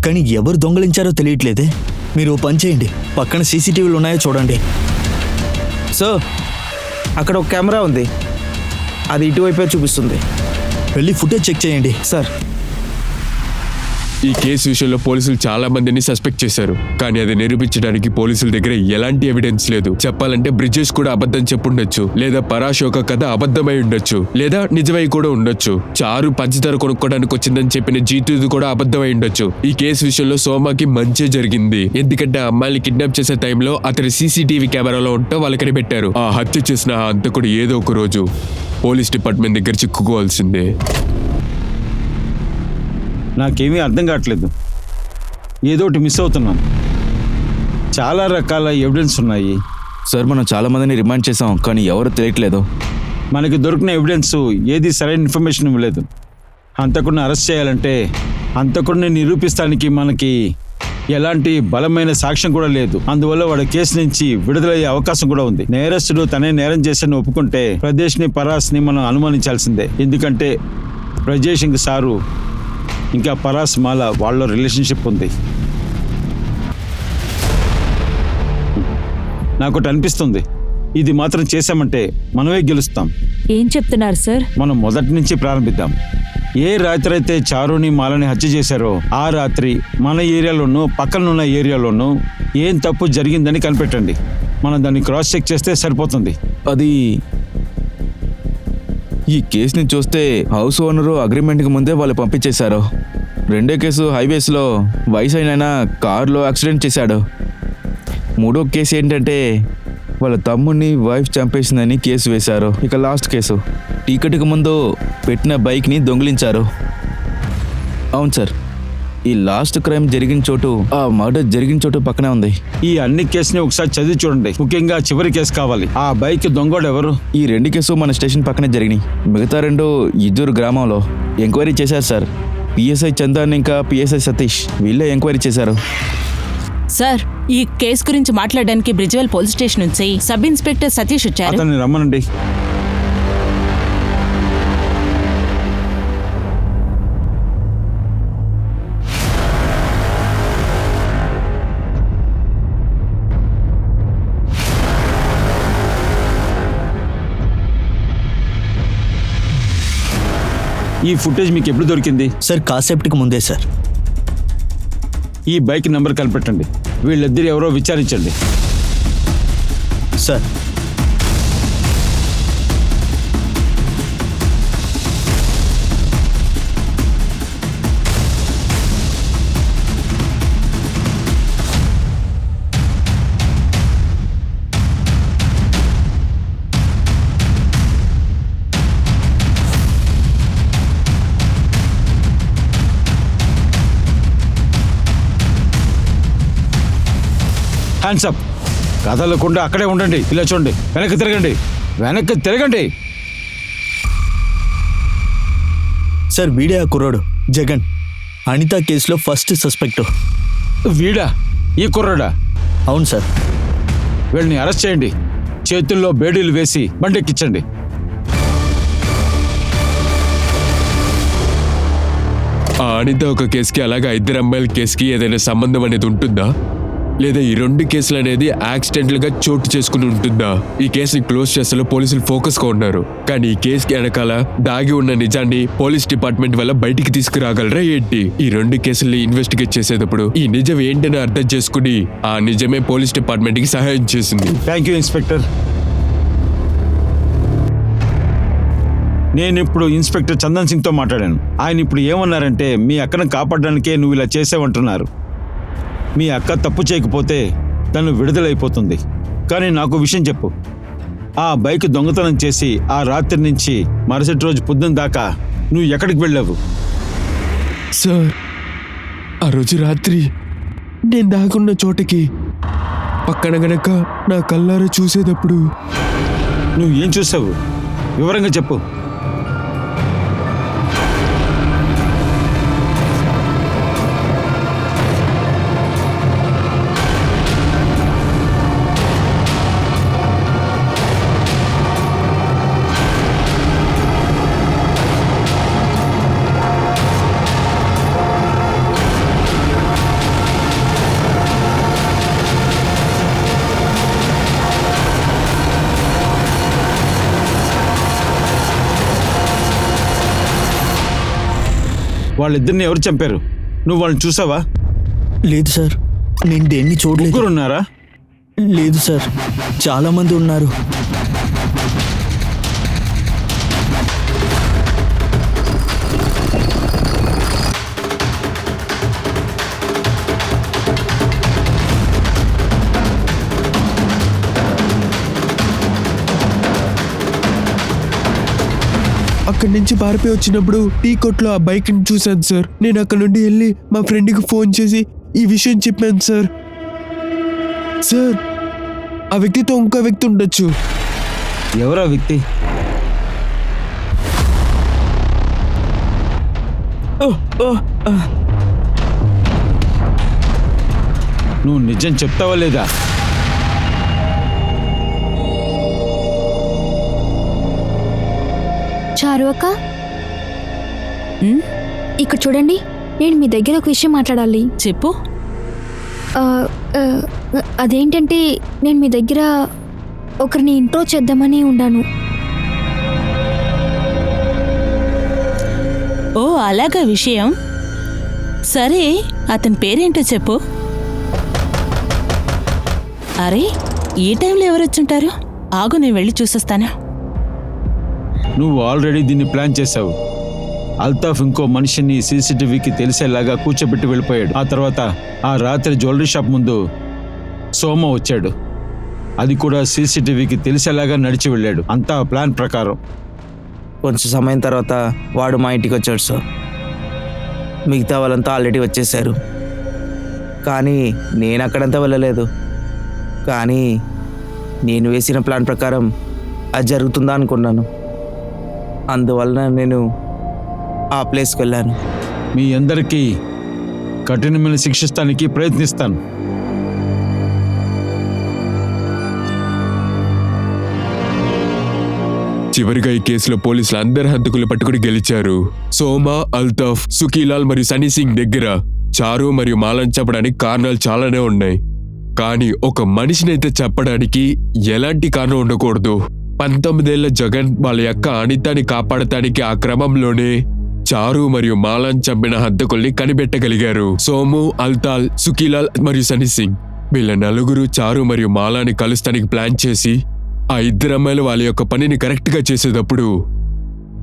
కానీ ఎవరు దొంగలించారో తెలియట్లేదే. మీరు ఓ పని చేయండి, పక్కన సీసీటీవీలు ఉన్నాయో చూడండి. సార్ అక్కడ ఒక కెమెరా ఉంది, అది ఇటువైపే చూపిస్తుంది. వెళ్ళి ఫుటేజ్ చెక్ చేయండి. సార్ ఈ కేసు విషయంలో పోలీసులు చాలా మందిని సస్పెక్ట్ చేశారు, కానీ అది నిరూపించడానికి పోలీసుల దగ్గర ఎలాంటి ఎవిడెన్స్ లేదు. చెప్పాలంటే బ్రిజేష్ కూడా అబద్ధం చెప్పుండొచ్చు, లేదా పరాశోక కథ అబద్ధమై ఉండొచ్చు, లేదా నిజమై కూడా ఉండొచ్చు. చారు పంచదార కొనుక్కోవడానికి వచ్చిందని చెప్పిన జీతుది కూడా అబద్ధమై ఉండొచ్చు. ఈ కేసు విషయంలో సోమాకి మంచి జరిగింది, ఎందుకంటే ఆ అమ్మాయిని కిడ్నాప్ చేసే టైంలో అతని సీసీటీవీ కెమెరాలో ఉంటూ వాళ్ళు కనిపెట్టారు. ఆ హత్య చేసిన ఆ హంతకుడు ఏదో ఒక రోజు పోలీస్ డిపార్ట్మెంట్ దగ్గర చిక్కుకోవాల్సిందే. నాకేమీ అర్థం కావట్లేదు, ఏదో ఒకటి మిస్ అవుతున్నాను. చాలా రకాల ఎవిడెన్స్ ఉన్నాయి. సార్ మనం చాలా మందిని రిమాండ్ చేసాం, కానీ ఎవరు తెలియట్లేదు. మనకి దొరికిన ఎవిడెన్స్ ఏది సరైన ఇన్ఫర్మేషన్ ఇవ్వలేదు. హంతకుడిని అరెస్ట్ చేయాలంటే హంతకుడిని నిరూపిస్తానికి మనకి ఎలాంటి బలమైన సాక్ష్యం కూడా లేదు. అందువల్ల వాడి కేసు నుంచి విడుదలయ్యే అవకాశం కూడా ఉంది. నేరస్తుడు తనే నేరం చేశాడని ఒప్పుకుంటే ప్రదేశ్ని పరాస్ని మనం అనుమానించాల్సిందే. ఎందుకంటే ప్రజేష్ ఇంక సారు ఇంకా పరాస్ మాల వాళ్ళ రిలేషన్షిప్ ఉంది. నాకు ఒకటి అనిపిస్తుంది, ఇది మాత్రం చేశామంటే మనమే గెలుస్తాం. ఏం చెప్తున్నారు సార్? మనం మొదటి నుంచి ప్రారంభిద్దాం. ఏ రాత్రి అయితే చారుని మాలని హత్య చేశారో ఆ రాత్రి మన ఏరియాలోనూ పక్కనున్న ఏరియాలోనూ ఏం తప్పు జరిగిందని కనిపెట్టండి. మనం దాన్ని క్రాస్ చెక్ చేస్తే సరిపోతుంది. అది ఈ కేసుని చూస్తే హౌస్ ఓనరు అగ్రిమెంట్కి ముందే వాళ్ళు పంపించేశారు. రెండో కేసు హైవేస్లో వయసు అయినా కారులో యాక్సిడెంట్ చేశాడు. మూడో కేసు ఏంటంటే వాళ్ళ తమ్ముడిని వైఫ్ చంపేసిందని కేసు వేశారు. ఇక లాస్ట్ కేసు టికెట్కి ముందు పెట్టిన బైక్ని దొంగిలించారు. అవును సార్, ఈ లాస్ట్ క్రైమ్ జరిగిన చోటు ఆ మర్డర్ జరిగిన చోటు పక్కనే ఉంది. ఈ అన్ని కేసుని ఒకసారి చదివి చూడండి, ముఖ్యంగా చివరి కేసు కావాలి. ఆ బైక్ దొంగోడు ఎవరు? ఈ రెండు కేసు మన స్టేషన్ పక్కనే జరిగినాయి. మిగతా రెండు ఇద్దరు గ్రామంలో ఎంక్వైరీ చేశారు సార్. పిఎస్ఐ చందన్ ఇంకా పిఎస్ఐ సతీష్ వీళ్ళే ఎంక్వైరీ చేశారు. సార్, ఈ కేసు గురించి మాట్లాడడానికి బ్రిజ్వెల్ పోలీస్ స్టేషన్ నుంచి సబ్ ఇన్స్పెక్టర్ సతీష్ వచ్చారు. అతన్ని రమ్మనండి. ఈ ఫుటేజ్ మీకు ఎప్పుడు దొరికింది? సార్ కాసేపటికి ముందే సార్. ఈ బైక్ నెంబర్ కనిపెట్టండి. వీళ్ళిద్దరు ఎవరో విచారించండి. Sir hands up. కదలకుండా అక్కడే ఉండండి. ఇలా చూడండి, వెనక్కి తిరగండి, వెనక్కి తిరగండి. సార్ వీడే ఆ కుర్రాడు జగన్, అనిత కేసులో ఫస్ట్ సస్పెక్ట్. వీడా? ఈ కుర్రాడా? అవును సార్. వీళ్ళని అరెస్ట్ చేయండి. చేతుల్లో బేడీలు వేసి బండెక్కించండి. ఆ అనిత ఒక కేసుకి అలాగే ఇద్దరు అమ్మాయిల కేసుకి ఏదైనా సంబంధం అనేది ఉంటుందా, లేదా ఈ రెండు కేసులు అనేది యాక్సిడెంటల్ గా చోటు చేసుకుని ఉంటుందా? ఈ కేసుని క్లోజ్ చేసేలో పోలీసులు ఫోకస్ గా ఉన్నారు, కానీ ఈ కేసుకి వెనకాల దాగి ఉన్న నిజాన్ని పోలీస్ డిపార్ట్మెంట్ వల్ల బయటికి తీసుకురాగలరా ఏంటి? ఈ రెండు కేసుల్ని ఇన్వెస్టిగేట్ చేసేటప్పుడు ఈ నిజం ఏంటని అర్థం చేసుకుని ఆ నిజమే పోలీస్ డిపార్ట్మెంట్ కి సహాయం చేసింది. Thank you inspector. నేను ఇప్పుడు ఇన్స్పెక్టర్ చందన్ సింగ్తో మాట్లాడాను. ఆయన ఇప్పుడు ఏమన్నారంటే మీ అక్కను కాపాడడానికే నువ్వు ఇలా చేసావంటున్నారు. మీ అక్క తప్పు చేయకపోతే తను విడుదలైపోతుంది. కానీ నాకు విషయం చెప్పు, ఆ బైక్ దొంగతనం చేసి ఆ రాత్రి నుంచి మరుసటి రోజు పొద్దున్న దాకా నువ్వు ఎక్కడికి వెళ్ళావు? సార్, ఆ రోజు రాత్రి నేను దాగున్న చోటకి పక్కన గనక నా కళ్ళారా చూసేటప్పుడు నువ్వు ఏం చూసావు? వివరంగా చెప్పు. వాళ్ళిద్దరిని ఎవరు చంపారు? నువ్వు వాళ్ళని చూసావా? లేదు సార్, నేను దేన్ని చూడలేదు. ముగ్గురు ఉన్నారా? లేదు సార్, చాలా మంది ఉన్నారు. అక్కడి నుంచి పారిపోయి వచ్చినప్పుడు టీ కొట్లో ఆ బైక్ని చూశాను సార్. నేను అక్కడ నుండి వెళ్ళి మా ఫ్రెండ్కి ఫోన్ చేసి ఈ విషయం చెప్పాను సార్. సార్, ఆ వ్యక్తితో ఇంకో వ్యక్తి ఉండొచ్చు. ఎవరా వ్యక్తి? నువ్వు నిజం చెప్తావా లేదా? చారు అక్క, ఇక్కడ చూడండి, నేను మీ దగ్గర ఒక విషయం మాట్లాడాలి. చెప్పు. ఆ, ఆ, అదేంటంటే నేను మీ దగ్గర ఒకరిని ఇంట్రో చేద్దామని ఉండాను. ఓ, అలాగా విషయం. సరే, అతని పేరేంటో చెప్పు. అరే, ఈ టైంలో ఎవరొచ్చుంటారు? ఆగు, నేను వెళ్ళి చూసొస్తాను. నువ్వు ఆల్రెడీ దీన్ని ప్లాన్ చేశావు. అల్తాఫ్ ఇంకో మనిషిని సీసీటీవీకి తెలిసేలాగా కూర్చోబెట్టి వెళ్ళిపోయాడు. ఆ తర్వాత ఆ రాత్రి జ్యువెలరీ షాప్ ముందు సోమ వచ్చాడు. అది కూడా సీసీటీవీకి తెలిసేలాగా నడిచి వెళ్ళాడు. అంతా ప్లాన్ ప్రకారం. కొంచెం సమయం తర్వాత వాడు మా ఇంటికి వచ్చాడు సార్. మిగతా వాళ్ళంతా ఆల్రెడీ వచ్చేసారు, కానీ నేను అక్కడంతా వెళ్ళలేదు. కానీ నేను వేసిన ప్లాన్ ప్రకారం అది జరుగుతుందా అనుకున్నాను. అందువలన నేను ఆ ప్లేస్కి వెళ్ళాను. మీ అందరికీ కఠినమైన శిక్షిస్తానికి ప్రయత్నిస్తాను. చివరిగా ఈ కేసులో పోలీసులు అందరు హంతకులు పట్టుకుని గెలిచారు. సోమా, అల్తాఫ్, సుఖీలాల్ మరియు సనీ సింగ్ దగ్గర చారు మరియు మాలను చెప్పడానికి కారణాలు చాలానే ఉన్నాయి. కానీ ఒక మనిషినైతే చెప్పడానికి ఎలాంటి కారణం ఉండకూడదు. 19 ఏళ్ల జగన్ వాళ్ళ యొక్క అనితాని కాపాడటానికి ఆ క్రమంలోనే చారు మరియు మాలాన్ చంపిన హంతకుల్ని కనిపెట్టగలిగారు. సోము, అల్తాల్, సుఖీలాల్ మరియు సనీ సింగ్ వీళ్ళ నలుగురు చారు మరియు మాలాని కలుస్తానికి ప్లాన్ చేసి ఆ ఇద్దరు అమ్మాయిలు వాళ్ళ యొక్క పనిని కరెక్ట్గా చేసేటప్పుడు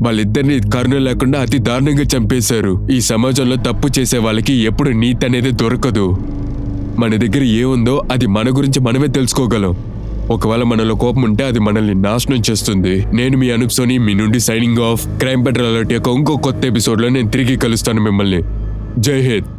వాళ్ళిద్దరిని కరుణ లేకుండా అతి దారుణంగా చంపేశారు. ఈ సమాజంలో తప్పు చేసే వాళ్ళకి ఎప్పుడు నీతి అనేది దొరకదు. మన దగ్గర ఏముందో అది మన గురించి మనమే తెలుసుకోగలం. ఒకవేళ మనలో కోపం ఉంటే అది మనల్ని నాశనం చేస్తుంది. నేను మీ అనూప్ సోని, మీ నుండి signing off. Crime petrol alert యొక్క ఇంకో కొత్త ఎపిసోడ్లో నేను తిరిగి కలుస్తాను మిమ్మల్ని. జై హింద్.